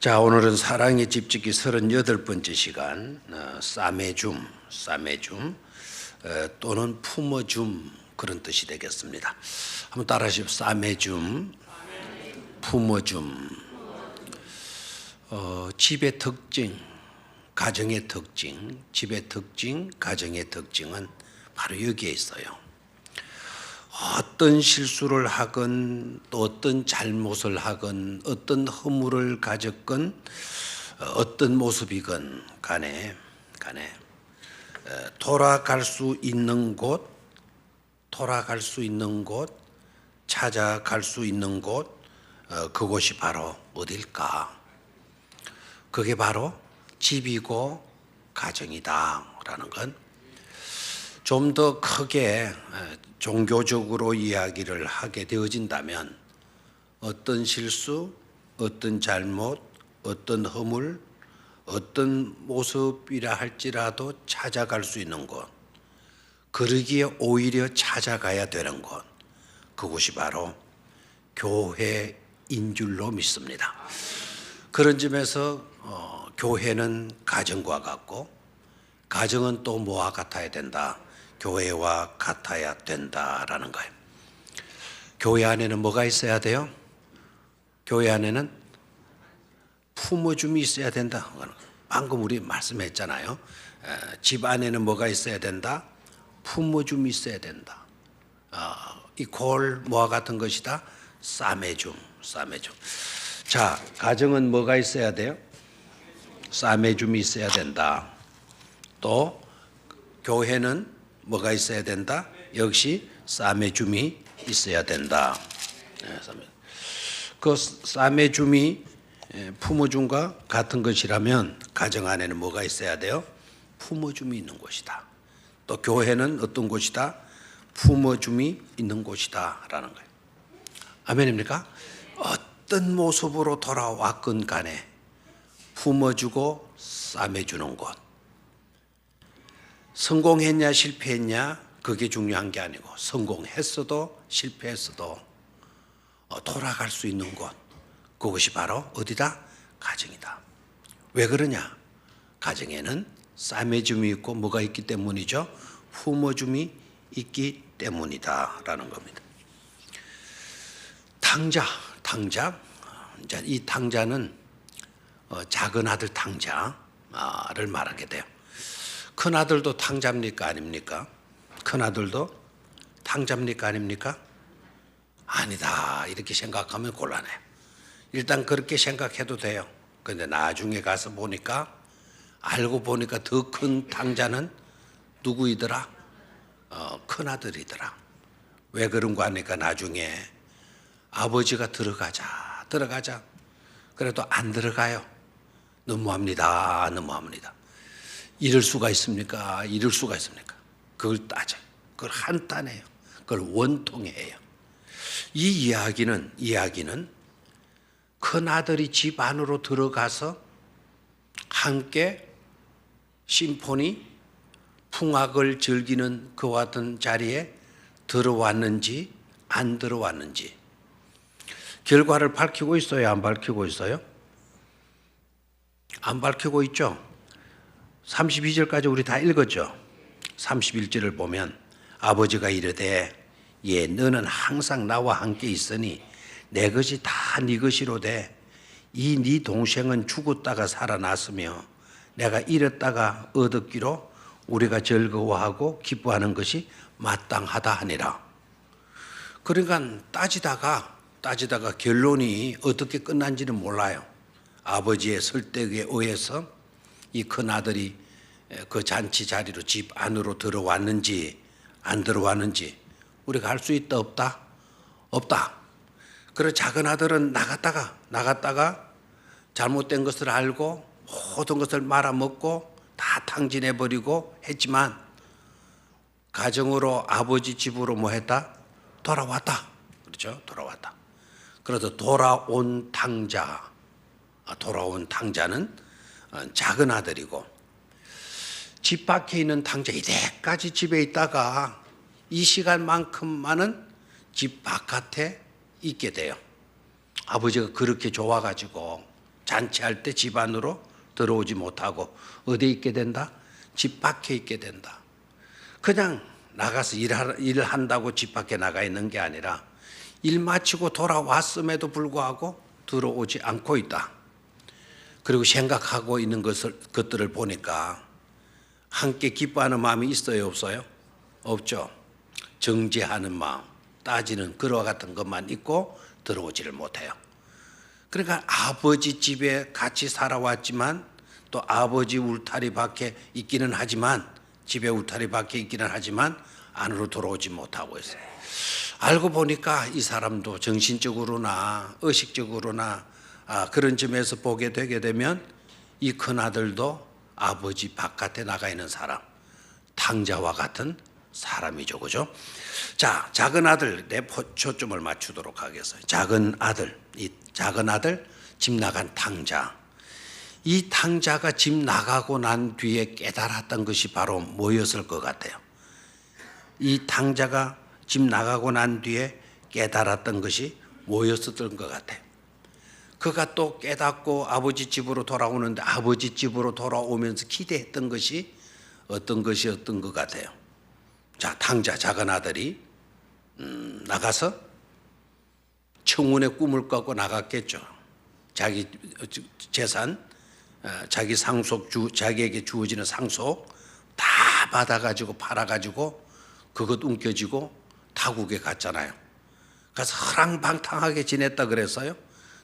자, 오늘은 사랑의 집짓기 38번째 시간, 싸매줌 또는 품어줌, 그런 뜻이 되겠습니다. 한번 따라 하십시오. 싸매줌, 품어줌. 집의 특징, 가정의 특징, 집의 특징, 가정의 특징은 바로 여기에 있어요. 어떤 실수를 하건 또 어떤 잘못을 하건 어떤 허물을 가졌건 어떤 모습이건 간에 돌아갈 수 있는 곳, 찾아갈 수 있는 곳, 그곳이 바로 어딜까? 그게 바로 집이고 가정이다라는 건 좀 더 크게 종교적으로 이야기를 하게 되어진다면 어떤 실수, 어떤 잘못, 어떤 허물, 어떤 모습이라 할지라도 찾아갈 수 있는 곳, 그러기에 오히려 찾아가야 되는 곳, 그곳이 바로 교회인 줄로 믿습니다. 그런 점에서 교회는 가정과 같고 가정은 또 뭐와 같아야 된다? 교회와 같아야 된다라는 거예요. 교회 안에는 뭐가 있어야 돼요? 교회 안에는 품어줌이 있어야 된다. 방금 우리 말씀했잖아요. 집 안에는 뭐가 있어야 된다? 품어줌이 있어야 된다. 이 골 뭐와 같은 것이다? 싸매줌. 자, 가정은 뭐가 있어야 돼요? 싸매줌이 있어야 된다. 또 교회는 뭐가 있어야 된다? 역시 싸매줌이 있어야 된다. 그 싸매줌이 품어줌과 같은 것이라면 가정 안에는 뭐가 있어야 돼요? 품어줌이 있는 곳이다. 또 교회는 어떤 곳이다? 품어줌이 있는 곳이다 라는 거예요. 아멘입니까? 어떤 모습으로 돌아왔건 간에 품어주고 싸매주는 곳. 성공했냐 실패했냐 그게 중요한 게 아니고 성공했어도 실패했어도 돌아갈 수 있는 곳, 그것이 바로 어디다? 가정이다. 왜 그러냐? 가정에는 싸매줌이 있고 뭐가 있기 때문이죠? 품어줌이 있기 때문이다 라는 겁니다. 탕자. 이 탕자는 작은 아들 탕자를 말하게 돼요. 큰 아들도 탕자입니까? 아닙니까? 큰 아들도 탕자입니까? 아닙니까? 아니다. 이렇게 생각하면 곤란해요. 일단 그렇게 생각해도 돼요. 그런데 나중에 가서 보니까 알고 보니까 더 큰 탕자는 누구이더라? 큰 아들이더라. 왜 그런 거 하니까 나중에 아버지가 들어가자. 그래도 안 들어가요. 너무합니다. 이럴 수가 있습니까? 그걸 따져요. 그걸 한탄해요. 그걸 원통해요. 이 이야기는 큰 아들이 집 안으로 들어가서 함께 심포니 풍악을 즐기는 그와 같은 자리에 들어왔는지 안 들어왔는지 결과를 밝히고 있어요? 안 밝히고 있어요? 안 밝히고 있죠? 32절까지 우리 다 읽었죠? 31절을 보면 아버지가 이르되 너는 항상 나와 함께 있으니 내 것이 다 네 것이로되 이 네 동생은 죽었다가 살아났으며 내가 잃었다가 얻었기로 우리가 즐거워하고 기뻐하는 것이 마땅하다 하니라. 그러니까 따지다가 결론이 어떻게 끝난지는 몰라요. 아버지의 설득에 의해서 이 큰 아들이 그 잔치 자리로 집 안으로 들어왔는지 안 들어왔는지 우리가 알 수 있다 없다? 없다. 그래서 작은 아들은 나갔다가 잘못된 것을 알고 모든 것을 말아먹고 다 탕진해버리고 했지만 가정으로 아버지 집으로 뭐 했다? 돌아왔다. 그렇죠? 돌아왔다. 그래서 돌아온 탕자는 작은 아들이고 집 밖에 있는 탕자 이때까지 집에 있다가 이 시간만큼만은 집 바깥에 있게 돼요. 아버지가 그렇게 좋아가지고 잔치할 때 집 안으로 들어오지 못하고 어디에 있게 된다? 집 밖에 있게 된다. 그냥 나가서 일한다고 집 밖에 나가 있는 게 아니라 일 마치고 돌아왔음에도 불구하고 들어오지 않고 있다. 그리고 생각하고 있는 것들을 보니까 함께 기뻐하는 마음이 있어요, 없어요? 없죠. 정죄하는 마음, 따지는 그와 같은 것만 있고 들어오지를 못해요. 그러니까 아버지 집에 같이 살아왔지만 또 아버지 울타리 밖에 있기는 하지만 집에 울타리 밖에 있기는 하지만 안으로 들어오지 못하고 있어요. 알고 보니까 이 사람도 정신적으로나 의식적으로나 그런 점에서 보게 되게 되면 이 큰아들도 아버지 바깥에 나가 있는 사람, 탕자와 같은 사람이죠. 그죠? 자, 작은 아들, 내 초점을 맞추도록 하겠어요. 작은 아들, 이 작은 아들, 집 나간 탕자. 이 탕자가 집 나가고 난 뒤에 깨달았던 것이 바로 뭐였을 것 같아요? 이 탕자가 집 나가고 난 뒤에 깨달았던 것이 뭐였었던 것 같아요? 그가 또 깨닫고 아버지 집으로 돌아오는데 아버지 집으로 돌아오면서 기대했던 것이 어떤 것이었던 것 같아요? 자, 탕자 작은 아들이 나가서 청운의 꿈을 꿔고 나갔겠죠. 자기 재산, 자기 상속, 자기에게 주어지는 상속 다 받아가지고 팔아가지고 그것 움켜쥐고 타국에 갔잖아요. 그래서 허랑방탕하게 지냈다 그랬어요.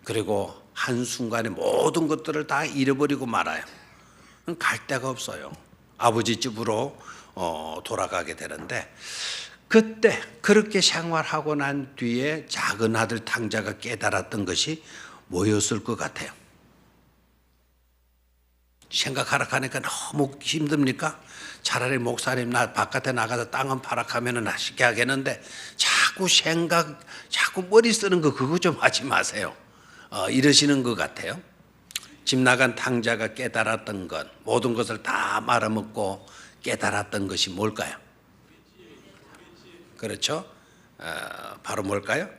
그리고 한순간에 모든 것들을 다 잃어버리고 말아요. 갈 데가 없어요. 아버지 집으로 돌아가게 되는데 그때 그렇게 생활하고 난 뒤에 작은 아들 탕자가 깨달았던 것이 뭐였을 것 같아요? 생각하라 하니까 너무 힘듭니까? 차라리 목사님 나 바깥에 나가서 땅 한 파락하면 쉽게 하겠는데 자꾸 머리 쓰는 거 그거 좀 하지 마세요. 이러시는 것 같아요. 집 나간 탕자가 깨달았던 것, 모든 것을 다 말아먹고 깨달았던 것이 뭘까요? 그렇죠? 바로 뭘까요?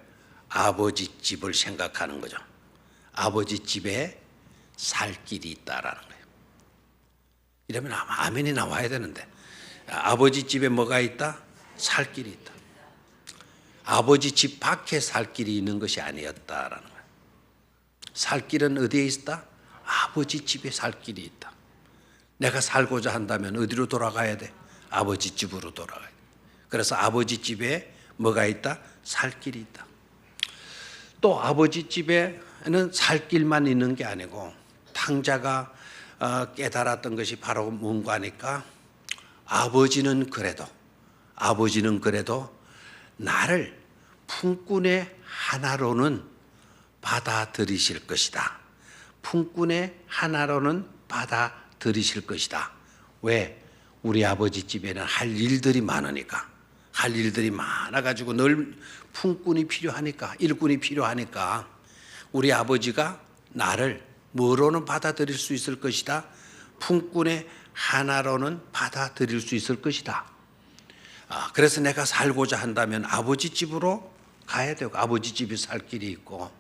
아버지 집을 생각하는 거죠. 아버지 집에 살 길이 있다라는 거예요. 이러면 아마 아멘이 나와야 되는데 아버지 집에 뭐가 있다? 살 길이 있다. 아버지 집 밖에 살 길이 있는 것이 아니었다라는 거예요. 살 길은 어디에 있다? 아버지 집에 살 길이 있다. 내가 살고자 한다면 어디로 돌아가야 돼? 아버지 집으로 돌아가야 돼. 그래서 아버지 집에 뭐가 있다? 살 길이 있다. 또 아버지 집에는 살 길만 있는 게 아니고 탕자가 깨달았던 것이 바로 뭔가 하니까 아버지는 그래도 나를 품꾼의 하나로는 받아들이실 것이다. 품꾼의 하나로는 받아들이실 것이다. 왜? 우리 아버지 집에는 할 일들이 많으니까. 할 일들이 많아가지고 늘 품꾼이 필요하니까, 일꾼이 필요하니까 우리 아버지가 나를 뭐로는 받아들일 수 있을 것이다? 품꾼의 하나로는 받아들일 수 있을 것이다. 그래서 내가 살고자 한다면 아버지 집으로 가야 되고 아버지 집에 살 길이 있고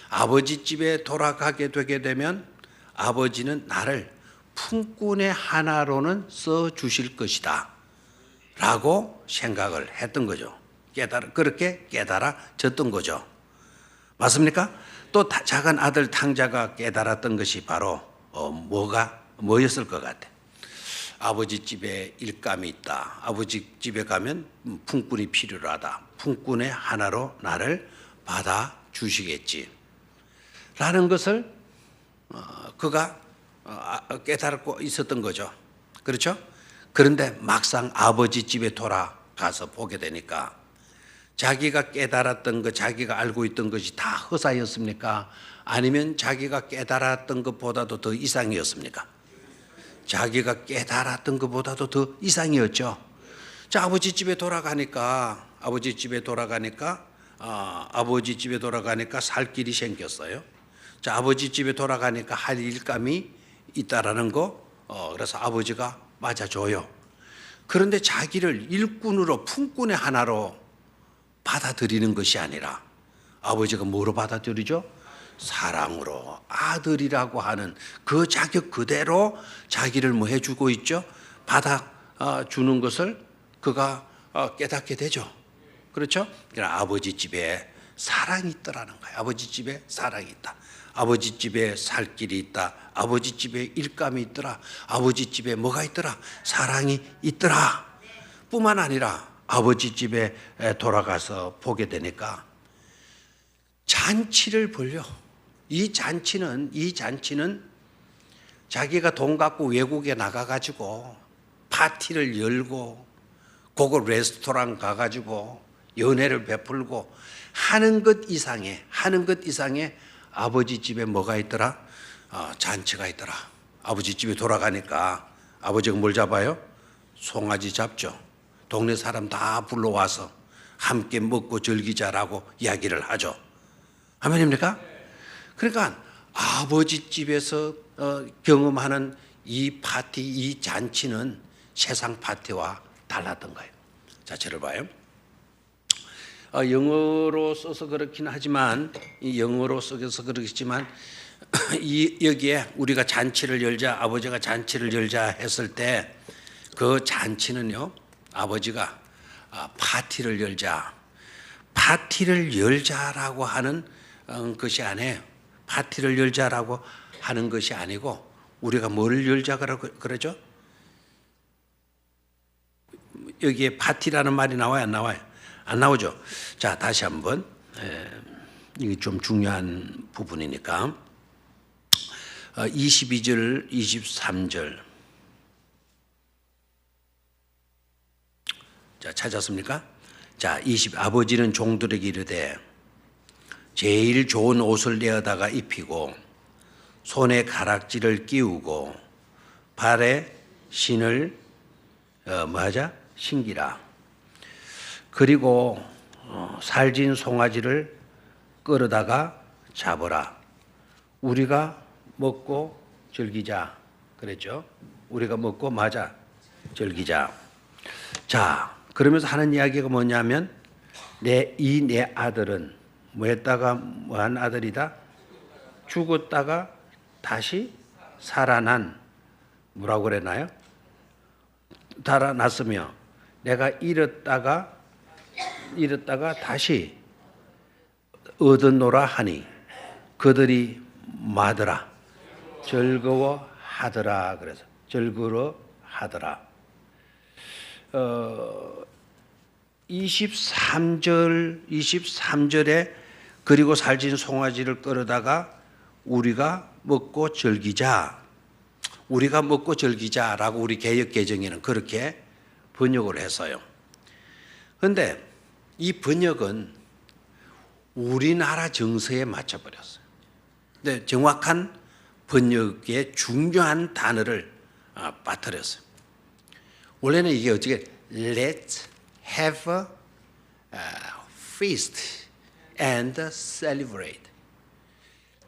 아버지 집에 돌아가게 되게 되면 아버지는 나를 품꾼의 하나로는 써주실 것이다 라고 생각을 했던 거죠. 그렇게 깨달아졌던 거죠. 맞습니까? 또 작은 아들 탕자가 깨달았던 것이 바로 뭐였을 것 같아? 아버지 집에 일감이 있다. 아버지 집에 가면 품꾼이 필요하다. 품꾼의 하나로 나를 받아주시겠지 라는 것을 그가 깨달고 있었던 거죠. 그렇죠? 그런데 막상 아버지 집에 돌아가서 보게 되니까 자기가 깨달았던 것, 자기가 알고 있던 것이 다 허사였습니까? 아니면 자기가 깨달았던 것보다도 더 이상이었습니까? 자기가 깨달았던 것보다도 더 이상이었죠. 자, 아버지 집에 돌아가니까 살 길이 생겼어요. 자, 아버지 집에 돌아가니까 할 일감이 있다라는 거, 그래서 아버지가 맞아줘요. 그런데 자기를 일꾼으로 품꾼의 하나로 받아들이는 것이 아니라 아버지가 뭐로 받아들이죠? 사랑으로 아들이라고 하는 그 자격 그대로 자기를 뭐 해주고 있죠. 받아 주는 것을 그가 깨닫게 되죠. 그렇죠? 그러니까 아버지 집에 사랑이 있더라는 거예요. 아버지 집에 사랑이 있다. 아버지 집에 살 길이 있다. 아버지 집에 일감이 있더라. 아버지 집에 뭐가 있더라? 사랑이 있더라. 뿐만 아니라 아버지 집에 돌아가서 보게 되니까 잔치를 벌려. 이 잔치는 자기가 돈 갖고 외국에 나가가지고 파티를 열고 고급 레스토랑 가가지고 연애를 베풀고 하는 것 이상의 아버지 집에 뭐가 있더라? 잔치가 있더라. 아버지 집에 돌아가니까 아버지가 뭘 잡아요? 송아지 잡죠. 동네 사람 다 불러와서 함께 먹고 즐기자라고 이야기를 하죠. 아멘입니까? 그러니까 아버지 집에서 경험하는 이 파티, 이 잔치는 세상 파티와 달랐던 거예요. 자, 저를 봐요. 영어로 써서 그렇긴 하지만 영어로 써서 그렇지만 여기에 우리가 잔치를 열자, 아버지가 잔치를 열자 했을 때 그 잔치는요, 아버지가 파티를 열자라고 하는 것이 아니에요. 파티를 열자라고 하는 것이 아니고 우리가 뭘 열자 그러죠? 여기에 파티라는 말이 나와요, 안 나와요? 안 나오죠. 자, 다시 한번. 이게 좀 중요한 부분이니까. 22절, 23절. 자, 찾았습니까? 자, 아버지는 종들에게 이르되 제일 좋은 옷을 내어다가 입히고 손에 가락지를 끼우고 발에 신을 신기라. 그리고 살진 송아지를 끌어다가 잡으라. 우리가 먹고 즐기자. 그랬죠? 우리가 먹고 즐기자. 자, 그러면서 하는 이야기가 뭐냐면 내 아들은 뭐했다가 뭐한 아들이다? 죽었다가 다시 살아난 뭐라고 그랬나요? 살아났으며 내가 잃었다가 다시 얻었노라 하니 그들이 마더라 즐거워하더라. 그래서 즐거워하더라. 23절에 그리고 살진 송아지를 끌어다가 우리가 먹고 즐기자라고 우리 개역 개정에는 그렇게 번역을 했어요. 그런데 이 번역은 우리나라 정서에 맞춰버렸어요. 근데 정확한 번역의 중요한 단어를 빠뜨렸어요. 원래는 이게 어떻게 Let's have a feast and celebrate.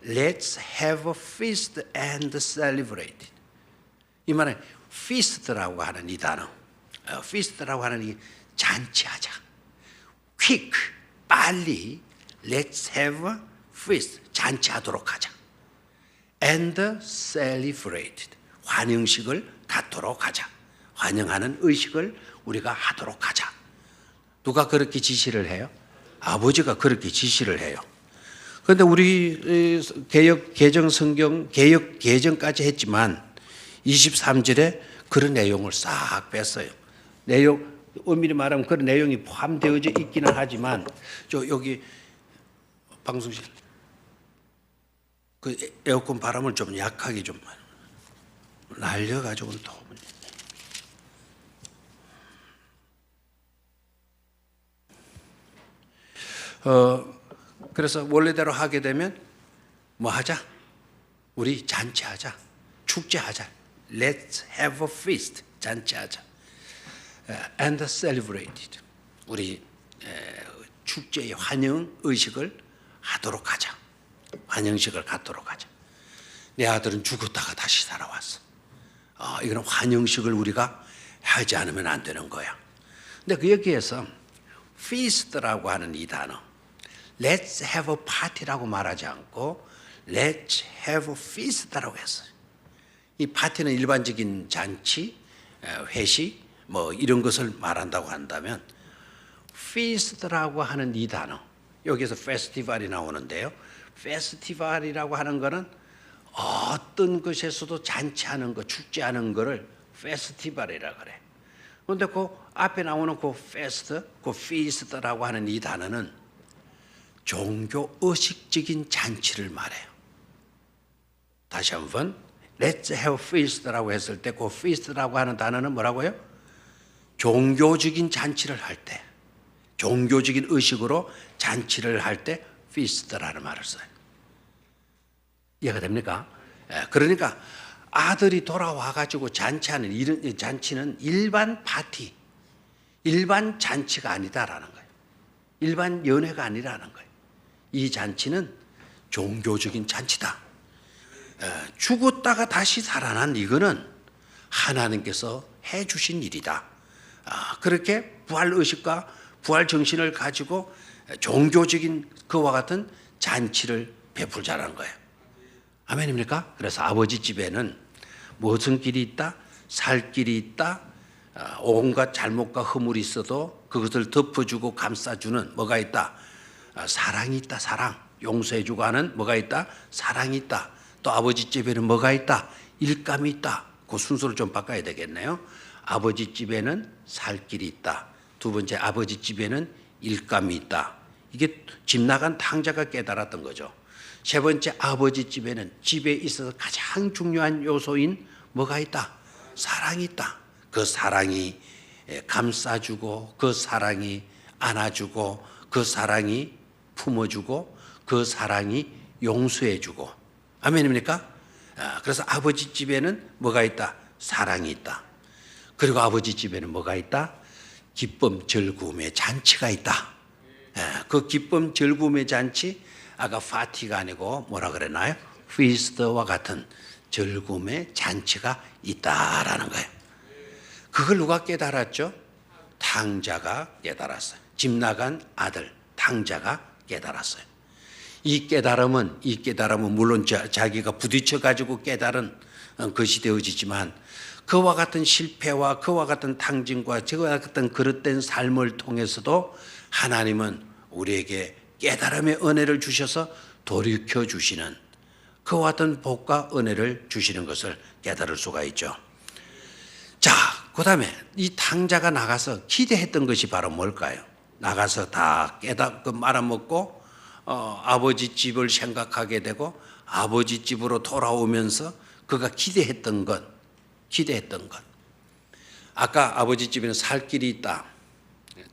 Let's have a feast and celebrate. 이 말은 feast라고 하는 이 단어, feast라고 하는 이 잔치하자. quick, 빨리. Let's have a feast, 잔치하도록 하자. And celebrate, 환영식을 갖도록 하자. 환영하는 의식을 우리가 하도록 하자. 누가 그렇게 지시를 해요? 아버지가 그렇게 지시를 해요. 그런데 우리 개역 개정 성경 개역 개정까지 했지만 23절에 그런 내용을 싹 뺐어요. 내용 엄밀히 말하면 그런 내용이 포함되어져 있기는 하지만 저 여기 방송실 그 에어컨 바람을 좀 약하게 좀 날려가지고는 더 그래서 원래대로 하게 되면 뭐 하자? 우리 잔치하자. 축제하자. Let's have a feast. 잔치하자. And celebrate it. 우리 축제의 환영 의식을 하도록 하자. 환영식을 갖도록 하자. 내 아들은 죽었다가 다시 살아왔어. 이거는 환영식을 우리가 하지 않으면 안 되는 거야. 근데 그 여기에서 feast라고 하는 이 단어, Let's have a party라고 말하지 않고 Let's have a feast라고 했어요. 이 파티는 일반적인 잔치, 회식 뭐 이런 것을 말한다고 한다면 feast라고 하는 이 단어, 여기서 페스티벌이 나오는데요. 페스티벌이라고 하는 거는 어떤 것에서도 잔치하는 거, 축제하는 거를 페스티벌이라 그래. 그런데 그 앞에 나오는 그 페스트, 그 feast라고 하는 이 단어는 종교 의식적인 잔치를 말해요. 다시 한번 Let's have feast라고 했을 때 그 feast라고 하는 단어는 뭐라고요? 종교적인 잔치를 할 때, 종교적인 의식으로 잔치를 할 때 feast라는 말을 써요. 이해가 됩니까? 그러니까 아들이 돌아와 가지고 잔치하는 이런 잔치는 일반 파티, 일반 잔치가 아니다라는 거예요. 일반 연회가 아니라는 거예요. 이 잔치는 종교적인 잔치다. 죽었다가 다시 살아난 이거는 하나님께서 해주신 일이다. 그렇게 부활의식과 부활정신을 가지고 종교적인 그와 같은 잔치를 베풀자라는 거예요. 아멘입니까? 그래서 아버지 집에는 무슨 길이 있다? 살 길이 있다. 온갖 잘못과 허물이 있어도 그것을 덮어주고 감싸주는 뭐가 있다? 사랑이 있다. 사랑. 용서해주고 하는 뭐가 있다? 사랑이 있다. 또 아버지 집에는 뭐가 있다? 일감이 있다. 그 순서를 좀 바꿔야 되겠네요. 아버지 집에는 살 길이 있다. 두 번째, 아버지 집에는 일감이 있다. 이게 집 나간 탕자가 깨달았던 거죠. 세 번째, 아버지 집에는 집에 있어서 가장 중요한 요소인 뭐가 있다? 사랑이 있다. 그 사랑이 감싸주고, 그 사랑이 안아주고, 그 사랑이 품어주고, 그 사랑이 용서해주고. 아멘입니까? 그래서 아버지 집에는 뭐가 있다? 사랑이 있다. 그리고 아버지 집에는 뭐가 있다? 기쁨, 즐거움의 잔치가 있다. 그 기쁨, 즐거움의 잔치, 아까 파티가 아니고 뭐라 그랬나요? 피스트와 같은 즐거움의 잔치가 있다라는 거예요. 그걸 누가 깨달았죠? 탕자가 깨달았어요. 집 나간 아들 탕자가 깨달았어요. 이 깨달음은 물론 자기가 부딪혀 가지고 깨달은 것이 되어지지만 그와 같은 실패와 그와 같은 탕진과 그와 같은 그릇된 삶을 통해서도 하나님은 우리에게 깨달음의 은혜를 주셔서 돌이켜 주시는 그와 같은 복과 은혜를 주시는 것을 깨달을 수가 있죠. 자, 그 다음에 이 탕자가 나가서 기대했던 것이 바로 뭘까요? 나가서 다 깨닫고 말아먹고 아버지 집을 생각하게 되고 아버지 집으로 돌아오면서 그가 기대했던 것. 아까 아버지 집에는 살 길이 있다.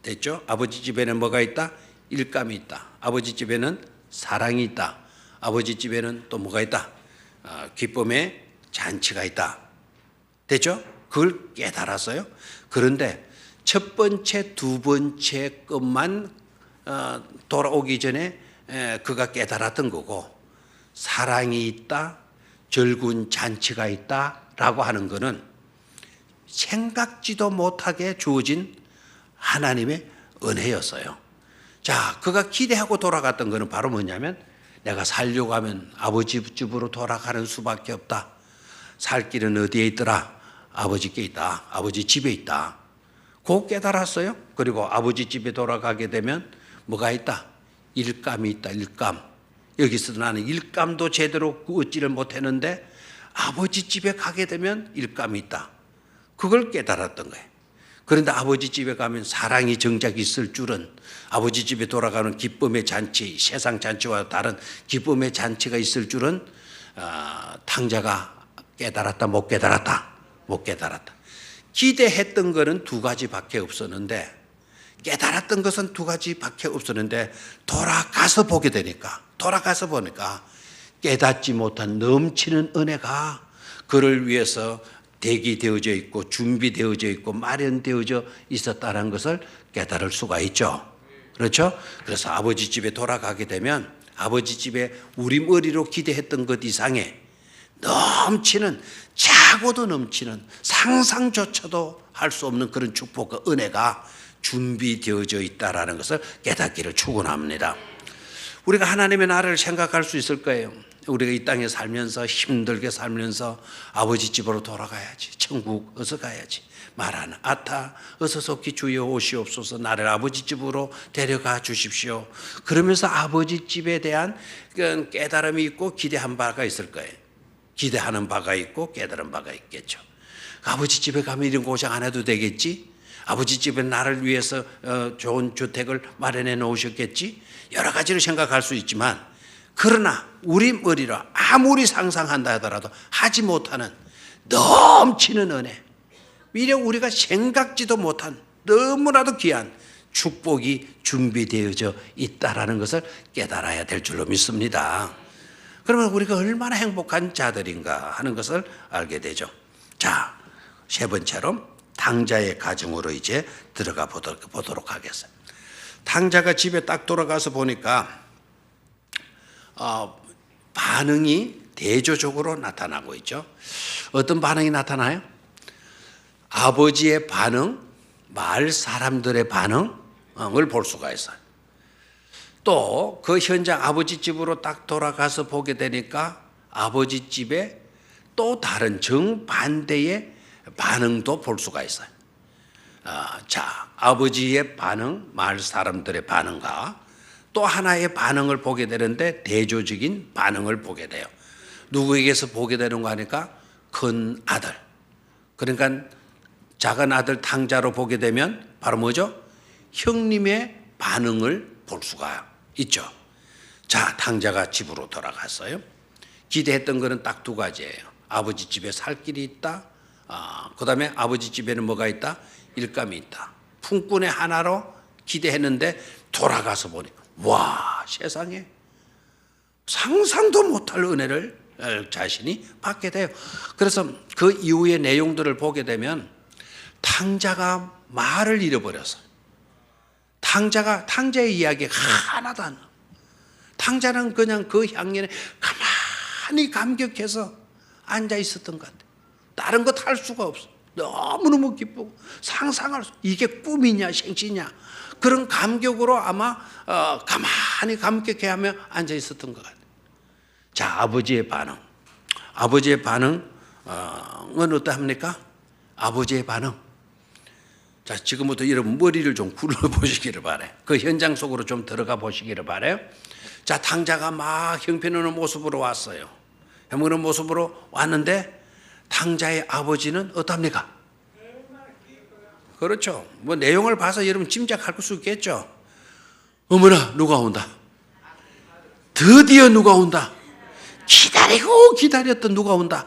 됐죠? 아버지 집에는 뭐가 있다? 일감이 있다. 아버지 집에는 사랑이 있다. 아버지 집에는 또 뭐가 있다? 기쁨의 잔치가 있다. 됐죠? 그걸 깨달았어요. 그런데 첫 번째, 두 번째 것만 돌아오기 전에 그가 깨달았던 거고, 사랑이 있다, 즐거운 잔치가 있다라고 하는 것은 생각지도 못하게 주어진 하나님의 은혜였어요. 자, 그가 기대하고 돌아갔던 것은 바로 뭐냐면, 내가 살려고 하면 아버지 집으로 돌아가는 수밖에 없다. 살 길은 어디에 있더라? 아버지께 있다. 아버지 집에 있다. 곧 깨달았어요. 그리고 아버지 집에 돌아가게 되면 뭐가 있다? 일감이 있다. 일감. 여기서 나는 일감도 제대로 얻지를 못했는데 아버지 집에 가게 되면 일감이 있다. 그걸 깨달았던 거예요. 그런데 아버지 집에 가면 사랑이 정작 있을 줄은, 아버지 집에 돌아가는 기쁨의 잔치, 세상 잔치와 다른 기쁨의 잔치가 있을 줄은 탕자가 깨달았다, 못 깨달았다? 못 깨달았다. 기대했던 것은 두 가지밖에 없었는데, 깨달았던 것은 두 가지밖에 없었는데 돌아가서 보니까 깨닫지 못한 넘치는 은혜가 그를 위해서 대기되어져 있고 준비되어져 있고 마련되어져 있었다는 것을 깨달을 수가 있죠. 그렇죠? 그래서 아버지 집에 돌아가게 되면 아버지 집에 우리 머리로 기대했던 것 이상의 넘치는, 차고도 넘치는, 상상조차도 할 수 없는 그런 축복과 은혜가 준비되어져 있다는 것을 깨닫기를 축원합니다. 우리가 하나님의 나라를 생각할 수 있을 거예요. 우리가 이 땅에 살면서 힘들게 살면서 아버지 집으로 돌아가야지. 천국 어서 가야지. 말하는 아타 어서 속히 주여 오시옵소서 나를 아버지 집으로 데려가 주십시오. 그러면서 아버지 집에 대한 깨달음이 있고 기대한 바가 있을 거예요. 기대하는 바가 있고 깨달은 바가 있겠죠. 아버지 집에 가면 이런 고생 안 해도 되겠지? 아버지 집에 나를 위해서 좋은 주택을 마련해 놓으셨겠지? 여러 가지로 생각할 수 있지만 그러나 우리 머리로 아무리 상상한다 하더라도 하지 못하는 넘치는 은혜, 미래 우리가 생각지도 못한 너무나도 귀한 축복이 준비되어져 있다라는 것을 깨달아야 될 줄로 믿습니다. 그러면 우리가 얼마나 행복한 자들인가 하는 것을 알게 되죠. 자, 세 번째로 탕자의 가정으로 이제 들어가 보도록 하겠습니다. 탕자가 집에 딱 돌아가서 보니까 반응이 대조적으로 나타나고 있죠. 어떤 반응이 나타나요? 아버지의 반응, 마을 사람들의 반응을 볼 수가 있어요. 또 그 현장 아버지 집으로 딱 돌아가서 보게 되니까 아버지 집에 또 다른 정반대의 반응도 볼 수가 있어요. 자, 아버지의 반응, 마을 사람들의 반응과 또 하나의 반응을 보게 되는데 대조적인 반응을 보게 돼요. 누구에게서 보게 되는 거 하니까 큰 아들. 그러니까 작은 아들 탕자로 보게 되면 바로 뭐죠? 형님의 반응을 볼 수가 있죠. 자, 탕자가 집으로 돌아갔어요. 기대했던 거는 딱 두 가지예요. 아버지 집에 살 길이 있다. 그 다음에 아버지 집에는 뭐가 있다? 일감이 있다. 품꾼의 하나로 기대했는데 돌아가서 보니 와, 세상에 상상도 못할 은혜를 자신이 받게 돼요. 그래서 그 이후의 내용들을 보게 되면 탕자가 말을 잃어버렸어요. 탕자의 이야기가 하나도 안 나와요. 탕자는 그냥 그 향연에 가만히 감격해서 앉아 있었던 것 같아요. 다른 것 할 수가 없어. 너무너무 기쁘고 상상할 수, 이게 꿈이냐 생시냐 그런 감격으로 아마 가만히 감격해하며 앉아 있었던 것 같아요. 자, 아버지의 반응. 아버지의 반응은 어떠합니까? 아버지의 반응. 자, 지금부터 여러분 머리를 좀 굴러보시기를 바라요. 그 현장 속으로 좀 들어가 보시기를 바라요. 자, 탕자가 막 형편없는 모습으로 왔어요. 형편없는 모습으로 왔는데 탕자의 아버지는 어떻습니까? 그렇죠. 뭐 내용을 봐서 여러분 짐작할 수 있겠죠. 어머나, 누가 온다. 드디어 누가 온다. 기다리고 기다렸던 누가 온다.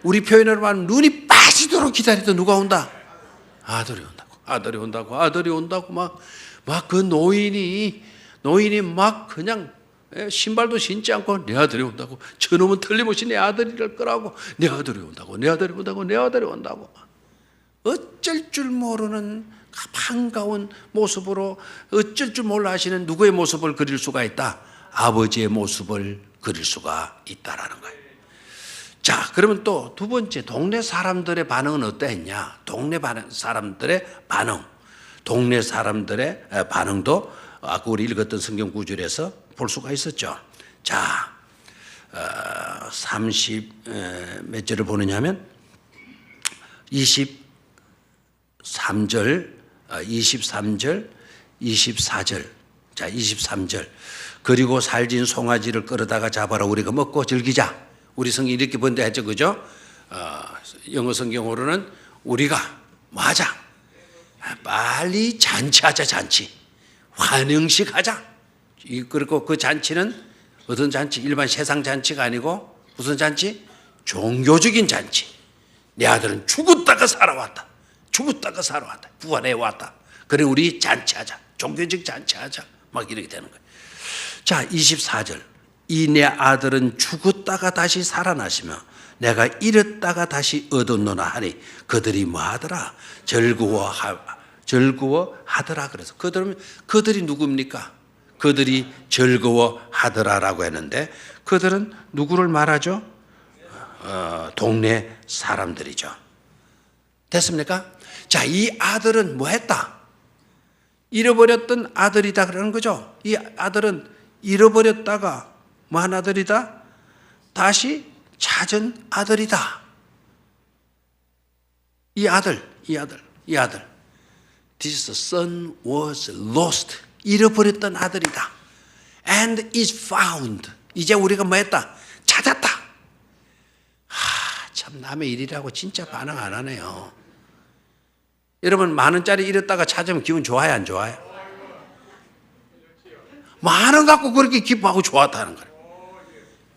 우리 표현으로 말하면 눈이 빠지도록 기다렸던 누가 온다. 아들이 온다고. 아들이 온다고. 아들이 온다고 막 그 노인이 막 그냥 신발도 신지 않고 내 아들이 온다고. 저놈은 틀림없이 내 아들이랄 거라고. 내 아들이 온다고. 내 아들이 온다고. 내 아들이 온다고. 어쩔 줄 모르는 반가운 모습으로 어쩔 줄 몰라 하시는 누구의 모습을 그릴 수가 있다? 아버지의 모습을 그릴 수가 있다라는 거예요. 자, 그러면 또 두 번째, 동네 사람들의 반응은 어떠했냐? 동네 사람들의 반응. 동네 사람들의 반응도 아까 우리 읽었던 성경 구절에서 볼 수가 있었죠. 자, 30 몇 절을 보느냐면 23절, 23절, 24절. 자, 23절. 그리고 살진 송아지를 끌어다가 잡아라. 우리가 먹고 즐기자. 우리 성경이 이렇게 번대했죠. 그죠? 영어 성경으로는 우리가 맞아. 빨리 잔치하자. 잔치. 환영식 하자. 그리고 그 잔치는 어떤 잔치? 일반 세상 잔치가 아니고 무슨 잔치? 종교적인 잔치. 내 아들은 죽었다가 살아왔다. 죽었다가 살아왔다. 부활해 왔다. 그래 우리 잔치하자. 종교적 잔치하자. 막 이렇게 되는 거예요. 자, 24절. 이 내 아들은 죽었다가 다시 살아나시며 내가 잃었다가 다시 얻었노라 하니 그들이 뭐 하더라? 즐거워하더라. 그래서 그들이 누굽니까? 그들이 즐거워하더라라고 했는데 그들은 누구를 말하죠? 동네 사람들이죠. 됐습니까? 자, 이 아들은 뭐 했다? 잃어버렸던 아들이다 그러는 거죠. 이 아들은 잃어버렸다가 뭐 한 아들이다? 다시 찾은 아들이다. 이 아들. This son was lost. 잃어버렸던 아들이다. And is found. 이제 우리가 뭐 했다? 찾았다. 참 남의 일이라고 진짜 반응 안 하네요. 여러분, 10,000원짜리 잃었다가 찾으면 기분 좋아요, 안 좋아요? 10,000원 갖고 그렇게 기뻐하고 좋았다는 거예요.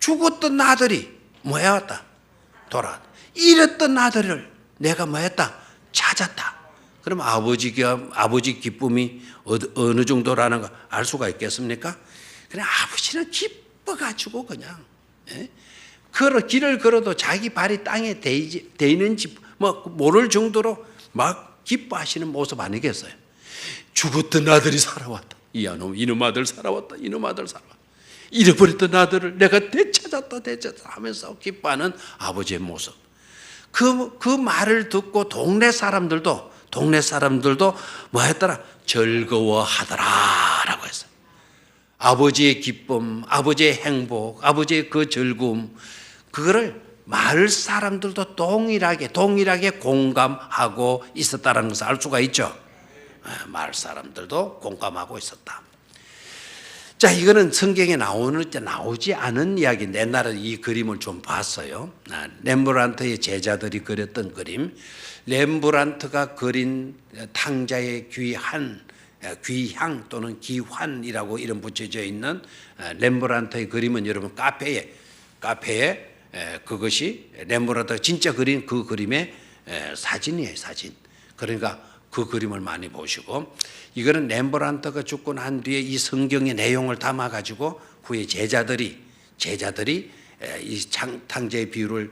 죽었던 아들이 뭐 해왔다? 돌아왔다. 잃었던 아들을 내가 뭐 했다? 찾았다. 그럼 아버지 기쁨이 어느 정도라는 거 알 수가 있겠습니까? 그냥 아버지는 기뻐가지고 그냥 길을 걸어도 자기 발이 땅에 대이는지 뭐 모를 정도로 막 기뻐하시는 모습 아니겠어요? 죽었던 아들이 살아왔다. 이놈 아들 살아왔다. 잃어버렸던 아들을 내가 되찾았다 하면서 기뻐하는 아버지의 모습. 그 말을 듣고 동네 사람들도 뭐 했더라? 즐거워하더라라고 했어요. 아버지의 기쁨, 아버지의 행복, 아버지의 그 즐거움, 그거를 마을 사람들도 동일하게 공감하고 있었다는 것을 알 수가 있죠. 마을 사람들도 공감하고 있었다. 자, 이거는 성경에 나오지 않은 이야기인데 옛날에 이 그림을 좀 봤어요. 렘브란트의 제자들이 그렸던 그림. 렘브란트가 그린 탕자의 귀향 또는 기환이라고 이름 붙여져 있는 렘브란트의 그림은 여러분 카페에 그것이 렘브란트가 진짜 그린 그 그림의 사진이에요, 사진. 그러니까 그 그림을 많이 보시고, 이거는 렘브란트가 죽고 난 뒤에 이 성경의 내용을 담아 가지고 후에 제자들이 이 탕자의 비유를,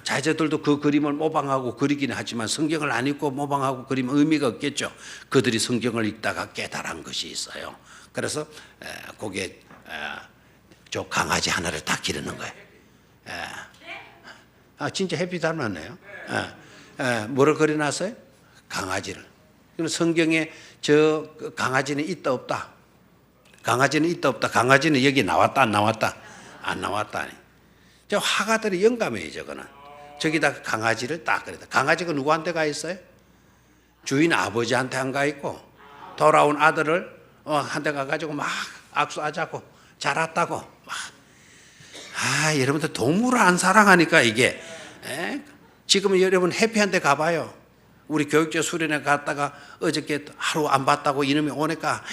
자제들도 그 그림을 모방하고 그리기는 하지만 성경을 안 읽고 모방하고 그리면 의미가 없겠죠. 그들이 성경을 읽다가 깨달은 것이 있어요. 그래서 거기에 저 강아지 하나를 딱 기르는 거예요. 진짜 햇빛 닮았네요. 뭐를 그려놨어요? 강아지를. 그럼 성경에 저 강아지는 있다 없다? 강아지는 있다 없다? 강아지는 여기 나왔다 안 나왔다? 안 나왔다. 저 화가들이 영감이에요, 저거는. 저기다 강아지를 딱 그랬다. 강아지가 누구한테 가 있어요? 주인 아버지한테 안 가 있고, 돌아온 아들을 한테 가가지고 막 악수하자고, 잘 왔다고 막. 여러분들 동물을 안 사랑하니까 이게. 지금 여러분 해피한테 가봐요. 우리 교육자 수련회 갔다가 어저께 하루 안 봤다고 이놈이 오니까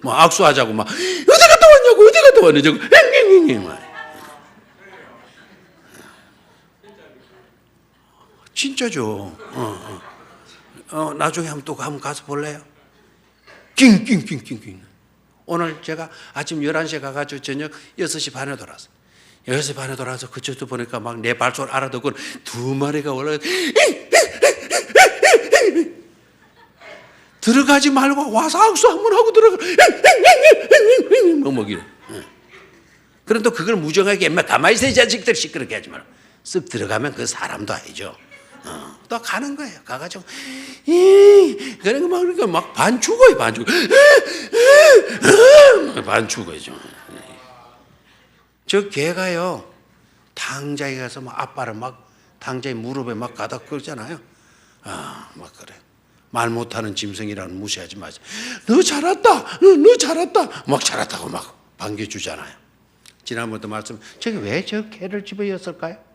뭐 악수하자고 막 어디 갔다 왔냐고 진짜죠. 나중에 한번 가서 볼래요? 낑. 오늘 제가 아침 11시에 가가지고 저녁 6시 반에 돌아왔어요. 6시 반에 돌아와서 그쪽도 보니까 막 내 발소리 알아듣고 2마리가 올라가 들어가지 말고 와서 악수 한번 하고 들어가. 먹이래. 그런데 그걸 무정하게 가만히 있어 이 자식들 시끄럽게 하지 말고 쓱 들어가면 그 사람도 아니죠. 또 가는 거예요. 가가지고 그러니까 막 반죽어요. 반죽어죠. 저 개가요 탕자에 가서 막 아빠를 막 탕자의 무릎에 막 가다 그러잖아요. 막 그래. 말 못하는 짐승이라는 무시하지 마세요. 너 잘 왔다. 막 잘 왔다고 막 반겨주잖아요. 지난번도 말씀, 저기 왜 저 개를 집어였을까요?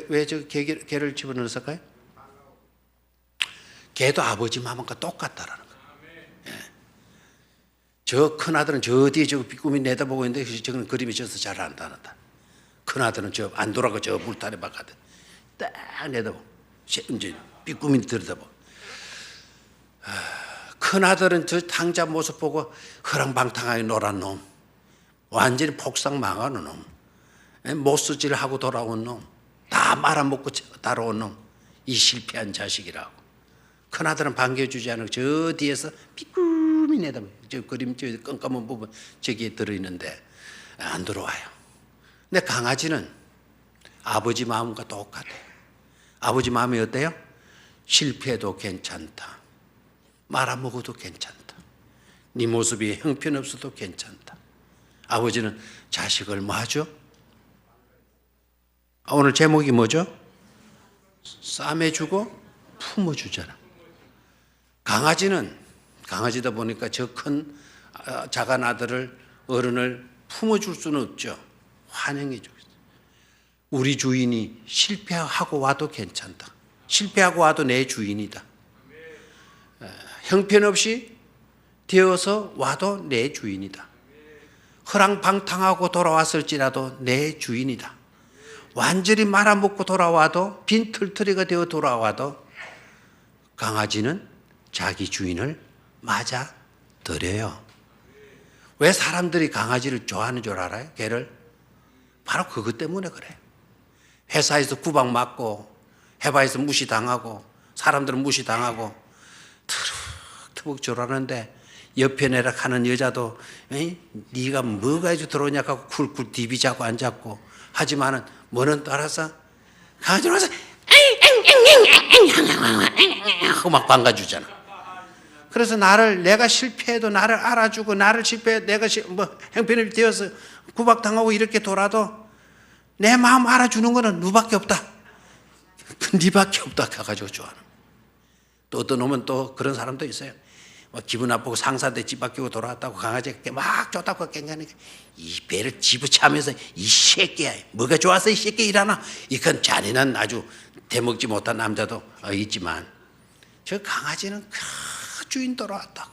왜 저 개를 집어넣었을까요? 개도 아버지 마음과 똑같다라는 거예요. 저 큰아들은 저 뒤에 저 비꾸미 내다보고 있는데 저는 그림이 져서 잘 안 나는다. 큰아들은 저 안 돌아가 저 물타래 박하듯 딱 내다보고 이제 비꾸미 들여다보고, 큰아들은 저 탕자 모습 보고 허랑방탕하게 놀한 놈, 완전히 폭삭 망하는 놈, 못쓰질하고 돌아온 놈, 다 말아먹고 따라온 놈, 이 실패한 자식이라고. 큰아들은 반겨주지 않고 저 뒤에서 비꾸미 내다보고, 저 그림 저 깜깜한 부분 저기에 들어있는데 안 들어와요. 근데 강아지는 아버지 마음과 똑같아요. 아버지 마음이 어때요? 실패도 괜찮다. 말아먹어도 괜찮다. 네 모습이 형편없어도 괜찮다. 아버지는 자식을 뭐 하죠? 오늘 제목이 뭐죠? 싸매주고 품어주잖아. 강아지다 보니까 저 큰 작은 아들을, 어른을 품어줄 수는 없죠. 환영해 주겠어요. 우리 주인이 실패하고 와도 괜찮다. 실패하고 와도 내 주인이다. 형편없이 되어서 와도 내 주인이다. 허랑방탕하고 돌아왔을지라도 내 주인이다. 완전히 말아먹고 돌아와도, 빈털터리가 되어 돌아와도 강아지는 자기 주인을 맞아들여요. 왜 사람들이 강아지를 좋아하는 줄 알아요? 개를? 바로 그것 때문에 그래요. 회사에서 구박 맞고, 해바에서 무시당하고, 사람들은 무시당하고, 터벅터벅 졸았는데 옆에 내락하는 여자도 네가 뭐가 해서 들어오냐 하고 쿨쿨 디비자고 앉았고, 하지만은 뭐는 따라서 강아지로 와서 하고 막 반가주잖아. 그래서 내가 실패해도 나를 알아주고, 나를 실패해도 내가 형편이 되어서 구박당하고 이렇게 돌아도 내 마음 알아주는 거는 너밖에 없다. 네밖에 없다 해가지고 좋아하는. 또 어떤 놈은 또 그런 사람도 있어요. 기분 나쁘고 상사한테 집 바뀌고 돌아왔다고 강아지가 막 쫓아고 깽가니까 이 배를 집어차면서 이 새끼야, 뭐가 좋아서 이 새끼 일하나? 이건 잔인한 아주 대먹지 못한 남자도 있지만, 저 강아지는 주인 돌아왔다고.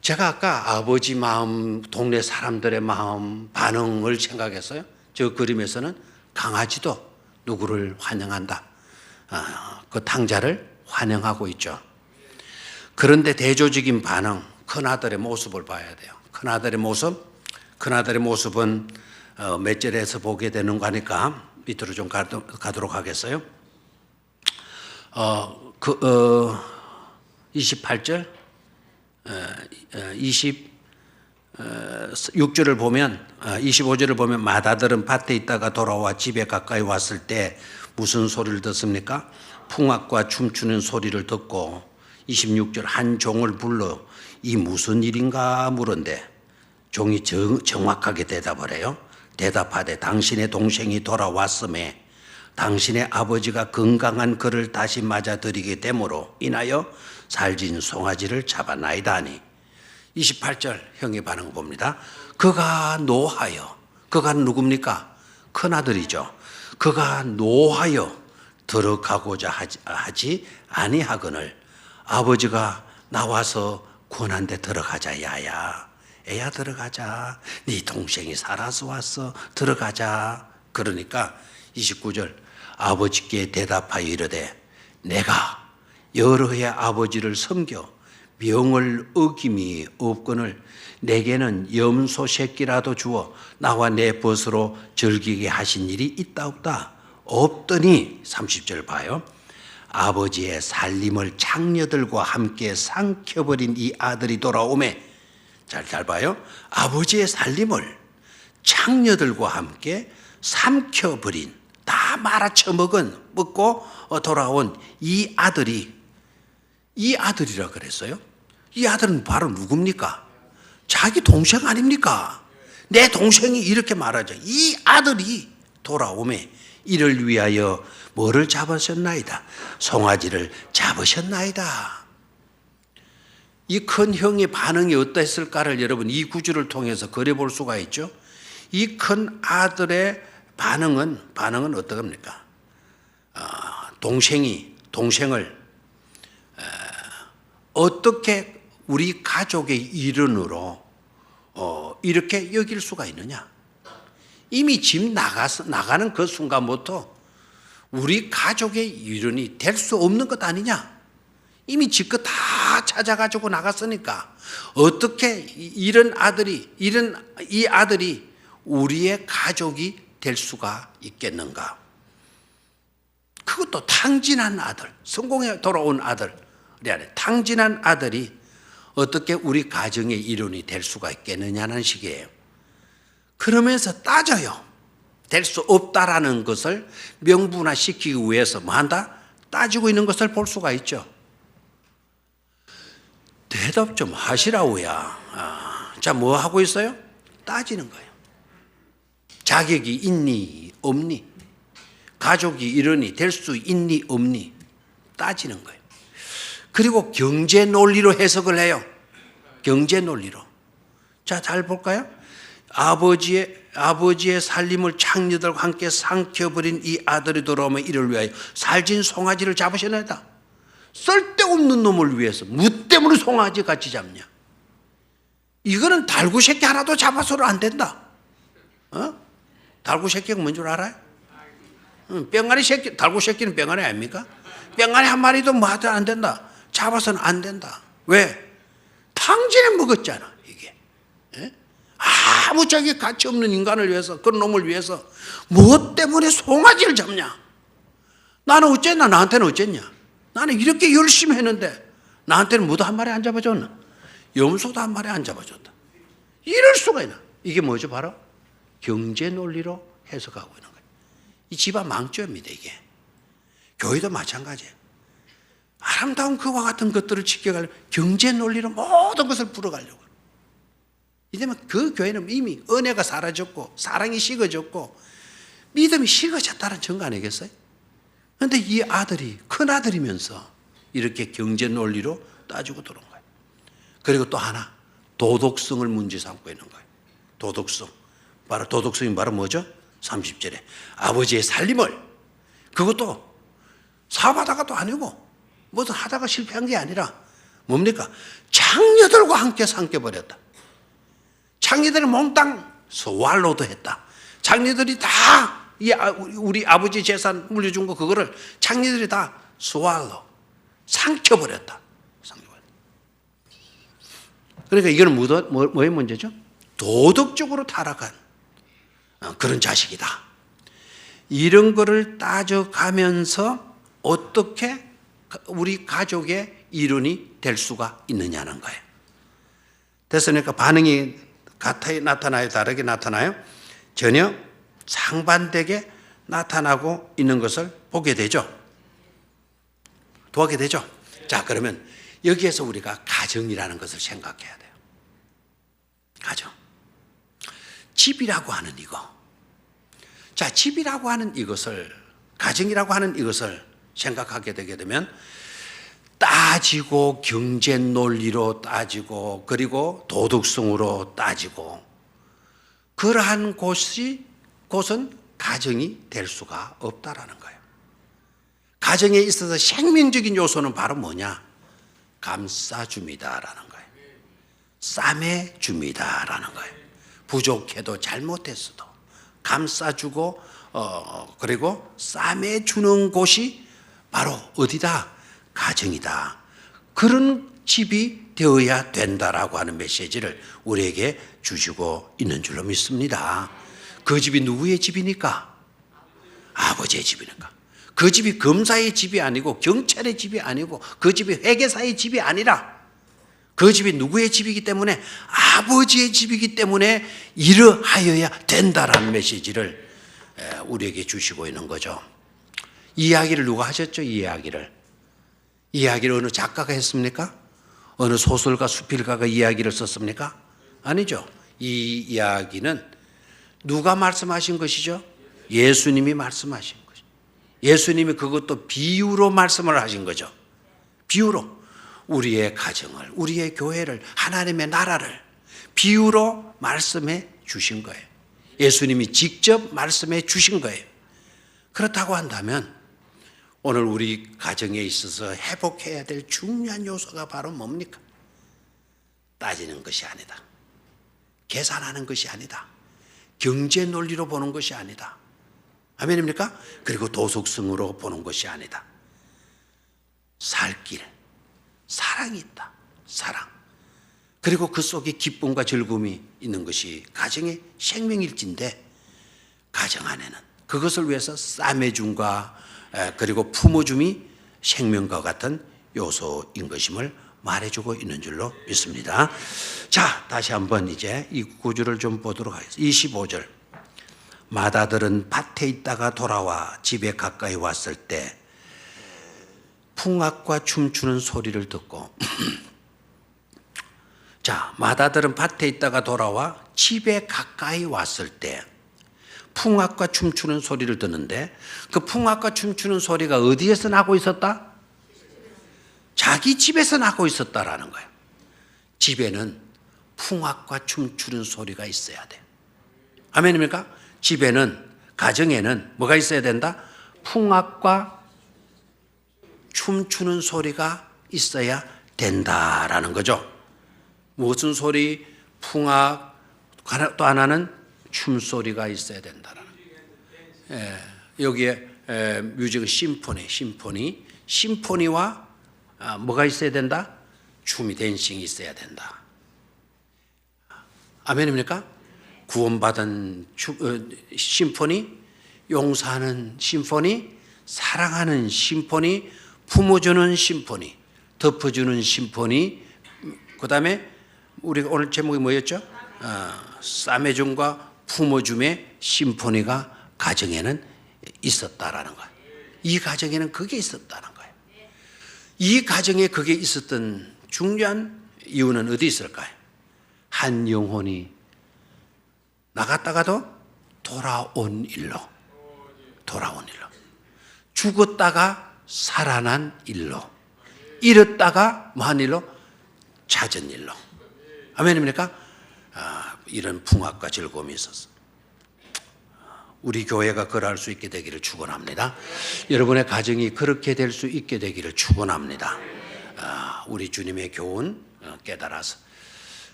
제가 아까 아버지 마음, 동네 사람들의 마음, 반응을 생각했어요. 저 그림에서는 강아지도 누구를 환영한다. 그 탕자를 환영하고 있죠. 그런데 대조적인 반응, 큰아들의 모습을 봐야 돼요. 큰아들의 모습은 몇 절에서 보게 되는 거니까 밑으로 좀 가도록 하겠어요. 28절, 26절을 보면, 25절을 보면 맏아들은 밭에 있다가 돌아와 집에 가까이 왔을 때 무슨 소리를 듣습니까? 풍악과 춤추는 소리를 듣고, 26절 한 종을 불러 이 무슨 일인가 물은데 종이 정확하게 대답을 해요. 대답하되 당신의 동생이 돌아왔음에 당신의 아버지가 건강한 그를 다시 맞아들이게 됨으로 인하여 살진 송아지를 잡아나이다 하니, 28절 형의 반응을 봅니다. 그가 노하여, 그가 누굽니까? 큰아들이죠. 그가 노하여 들어가고자 하지 아니하거늘 아버지가 나와서 권한데 들어가자. 야야, 애야 들어가자. 네 동생이 살아서 왔어. 들어가자. 그러니까 29절 아버지께 대답하여 이르되 내가 여러 해 아버지를 섬겨 명을 어김이 없거늘 내게는 염소 새끼라도 주어 나와 내 벗으로 즐기게 하신 일이 있다 없다? 없더니 30절 봐요. 아버지의 살림을 장녀들과 함께 삼켜버린 이 아들이 돌아오매, 잘 봐요. 아버지의 살림을 장녀들과 함께 삼켜버린, 다 먹고 돌아온 이 아들이라 그랬어요. 이 아들은 바로 누굽니까? 자기 동생 아닙니까? 내 동생이 이렇게 말하죠. 이 아들이 돌아오매 이를 위하여 뭐를 잡으셨나이다? 송아지를 잡으셨나이다. 이 큰 형의 반응이 어땠을까를 여러분 이 구절을 통해서 그려볼 수가 있죠. 이 큰 아들의 반응은 어떡합니까? 동생을 어떻게 우리 가족의 일원으로 이렇게 여길 수가 있느냐? 이미 집 나가는 그 순간부터 우리 가족의 일원이 될 수 없는 것 아니냐? 이미 지껏 다 찾아가지고 나갔으니까 어떻게 이 아들이 우리의 가족이 될 수가 있겠는가? 그것도 탕진한 아들, 성공에 돌아온 아들, 탕진한 아들이 어떻게 우리 가정의 일원이 될 수가 있겠느냐는 식이에요. 그러면서 따져요. 될 수 없다라는 것을 명분화시키기 위해서 뭐 한다? 따지고 있는 것을 볼 수가 있죠. 대답 좀 하시라고야. 자, 뭐 하고 있어요? 따지는 거예요. 자격이 있니 없니? 가족이 이러니 될 수 있니 없니? 따지는 거예요. 그리고 경제 논리로 해석을 해요. 경제 논리로. 자, 잘 볼까요? 아버지의 살림을 창녀들과 함께 삼켜버린 이 아들이 돌아오면 이를 위하여 살진 송아지를 잡으셔야다. 쓸데없는 놈을 위해서 뭐 때문에 송아지 같이 잡냐? 이거는 달구 새끼 하나도 잡아서는 안 된다. 달구 새끼가 뭔 줄 알아요? 뺑아리 새끼, 달구 새끼는 뺑아리 아닙니까? 뺑아리 한 마리도 뭐 하도 안 된다. 잡아서는 안 된다. 왜? 탕진에 먹었잖아, 이게. 아무 자기 가치 없는 인간을 위해서, 그런 놈을 위해서 무엇 때문에 송아지를 잡냐? 나는 어쨌나? 나한테는 어쨌냐? 나는 이렇게 열심히 했는데 나한테는 뭐도 한 마리 안 잡아줬나? 염소도 한 마리 안 잡아줬다. 이럴 수가 있나? 이게 뭐죠? 바로 경제 논리로 해석하고 있는 거예요. 이 집안 망조입니다, 이게. 교회도 마찬가지예요. 아름다운 그와 같은 것들을 지켜가려고 경제 논리로 모든 것을 풀어가려고. 이제는 그 교회는 이미 은혜가 사라졌고 사랑이 식어졌고 믿음이 식어졌다는 증거 아니겠어요? 그런데 이 아들이 큰아들이면서 이렇게 경제 논리로 따지고 들어온 거예요. 그리고 또 하나, 도덕성을 문제 삼고 있는 거예요. 도덕성. 바로 도덕성이 바로 뭐죠? 30절에 아버지의 살림을, 그것도 사업하다가도 아니고 무슨 하다가 실패한 게 아니라 뭡니까? 창녀들과 함께 삼켜버렸다. 창녀들이 몽땅 소활로도 했다. 창녀들이 다 우리 아버지 재산 물려준 거 그거를 창녀들이 다 소활로 삼켜버렸다. 그러니까 이거는 뭐의 문제죠? 도덕적으로 타락한 그런 자식이다. 이런 거를 따져가면서 어떻게 우리 가족의 일원이 될 수가 있느냐는 거예요. 됐으니까 반응이 같이 나타나요? 다르게 나타나요? 전혀 상반되게 나타나고 있는 것을 보게 되죠. 보게 되죠. 자, 그러면 여기에서 우리가 가정이라는 것을 생각해야 돼요. 가정. 집이라고 하는 이거. 자, 집이라고 하는 이것을, 가정이라고 하는 이것을 생각하게 되게 되면 따지고 경제 논리로 따지고 그리고 도덕성으로 따지고 그러한 곳은 가정이 될 수가 없다라는 거예요. 가정에 있어서 생명적인 요소는 바로 뭐냐? 감싸줍니다라는 거예요. 싸매줍니다라는 거예요. 부족해도 잘못했어도 감싸주고 그리고 싸매주는 곳이 바로 어디다? 가정이다. 그런 집이 되어야 된다라고 하는 메시지를 우리에게 주시고 있는 줄로 믿습니다. 그 집이 누구의 집이니까? 아버지의 집이니까. 그 집이 검사의 집이 아니고 경찰의 집이 아니고 그 집이 회계사의 집이 아니라 그 집이 누구의 집이기 때문에 아버지의 집이기 때문에 이러하여야 된다라는 메시지를 우리에게 주시고 있는 거죠. 이 이야기를 누가 하셨죠? 이 이야기를 어느 작가가 했습니까? 어느 소설가, 수필가가 이야기를 썼습니까? 아니죠. 이 이야기는 누가 말씀하신 것이죠? 예수님이 말씀하신 것이죠. 예수님이 그것도 비유로 말씀을 하신 거죠. 비유로 우리의 가정을, 우리의 교회를, 하나님의 나라를 비유로 말씀해 주신 거예요. 예수님이 직접 말씀해 주신 거예요. 그렇다고 한다면 오늘 우리 가정에 있어서 회복해야 될 중요한 요소가 바로 뭡니까? 따지는 것이 아니다. 계산하는 것이 아니다. 경제 논리로 보는 것이 아니다. 아멘입니까? 그리고 도덕성으로 보는 것이 아니다. 살 길, 사랑이 있다. 사랑. 그리고 그 속에 기쁨과 즐거움이 있는 것이 가정의 생명일지인데 가정 안에는 그것을 위해서 싸매줌과 그리고 품어줌이 생명과 같은 요소인 것임을 말해주고 있는 줄로 믿습니다. 자, 다시 한번 이제 이 구절을 좀 보도록 하겠습니다. 25절. 맏아들은 밭에 있다가 돌아와 집에 가까이 왔을 때 풍악과 춤추는 소리를 듣고 자, 마다들은 밭에 있다가 돌아와 집에 가까이 왔을 때 풍악과 춤추는 소리를 듣는데 그 풍악과 춤추는 소리가 어디에서 나고 있었다? 자기 집에서 나고 있었다라는 거예요. 집에는 풍악과 춤추는 소리가 있어야 돼. 아멘입니까? 집에는, 가정에는 뭐가 있어야 된다? 풍악과 춤추는 소리가 있어야 된다라는 거죠. 무슨 소리? 풍악, 또 하나는 춤소리가 있어야 된다라는 거예요. 여기에 뮤직 심포니와 뭐가 있어야 된다? 춤이, 댄싱이 있어야 된다. 아멘입니까? 구원받은 심포니, 용서하는 심포니, 사랑하는 심포니, 품어주는 심포니, 덮어주는 심포니, 그 다음에 우리가 오늘 제목이 뭐였죠? 싸매줌과 품어줌의 심포니가 가정에는 있었다라는 거예요. 이 가정에는 그게 있었다는 거예요. 이 가정에 그게 있었던 중요한 이유는 어디 있을까요? 한 영혼이 나갔다가도 돌아온 일로, 죽었다가 살아난 일로, 잃었다가 뭐한 일로? 찾은 일로. 아멘입니까? 이런 풍악과 즐거움이 있었어. 우리 교회가 그럴 수 있게 되기를 축원합니다. 여러분의 가정이 그렇게 될 수 있게 되기를 축원합니다. 우리 주님의 교훈 깨달아서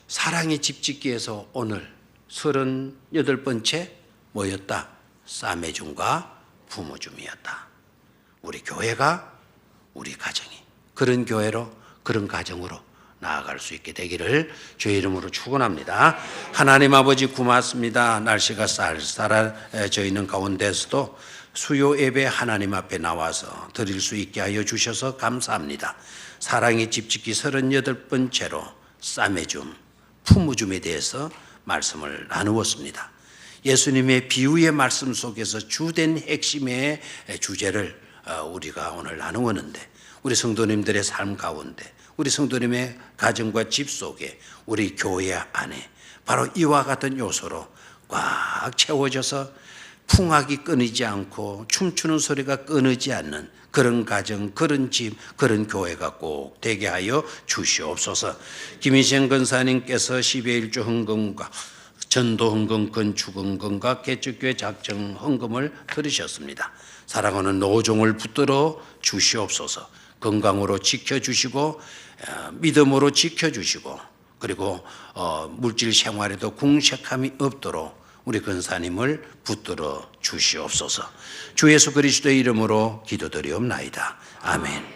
사랑의 집짓기에서 오늘 38번째 뭐였다? 싸매줌과 품어줌이었다. 우리 교회가, 우리 가정이 그런 교회로, 그런 가정으로 나아갈 수 있게 되기를 주의 이름으로 축원합니다. 하나님 아버지 고맙습니다. 날씨가 쌀쌀해져 있는 가운데서도 수요 예배 하나님 앞에 나와서 드릴 수 있게 하여 주셔서 감사합니다. 사랑의 집짓기 38번째로 싸매줌, 품어줌에 대해서 말씀을 나누었습니다. 예수님의 비유의 말씀 속에서 주된 핵심의 주제를 우리가 오늘 나누었는데, 우리 성도님들의 삶 가운데, 우리 성도님의 가정과 집 속에, 우리 교회 안에 바로 이와 같은 요소로 꽉 채워져서 풍악이 끊이지 않고 춤추는 소리가 끊이지 않는 그런 가정, 그런 집, 그런 교회가 꼭 되게 하여 주시옵소서. 김희생 권사님께서 12일 주 헌금과 전도 헌금, 건축 헌금과 개척교회 작정 헌금을 들으셨습니다. 사랑하는 노종을 붙들어 주시옵소서. 건강으로 지켜주시고 믿음으로 지켜주시고, 그리고 물질 생활에도 궁색함이 없도록 우리 권사님을 붙들어 주시옵소서. 주 예수 그리스도의 이름으로 기도드리옵나이다. 아멘.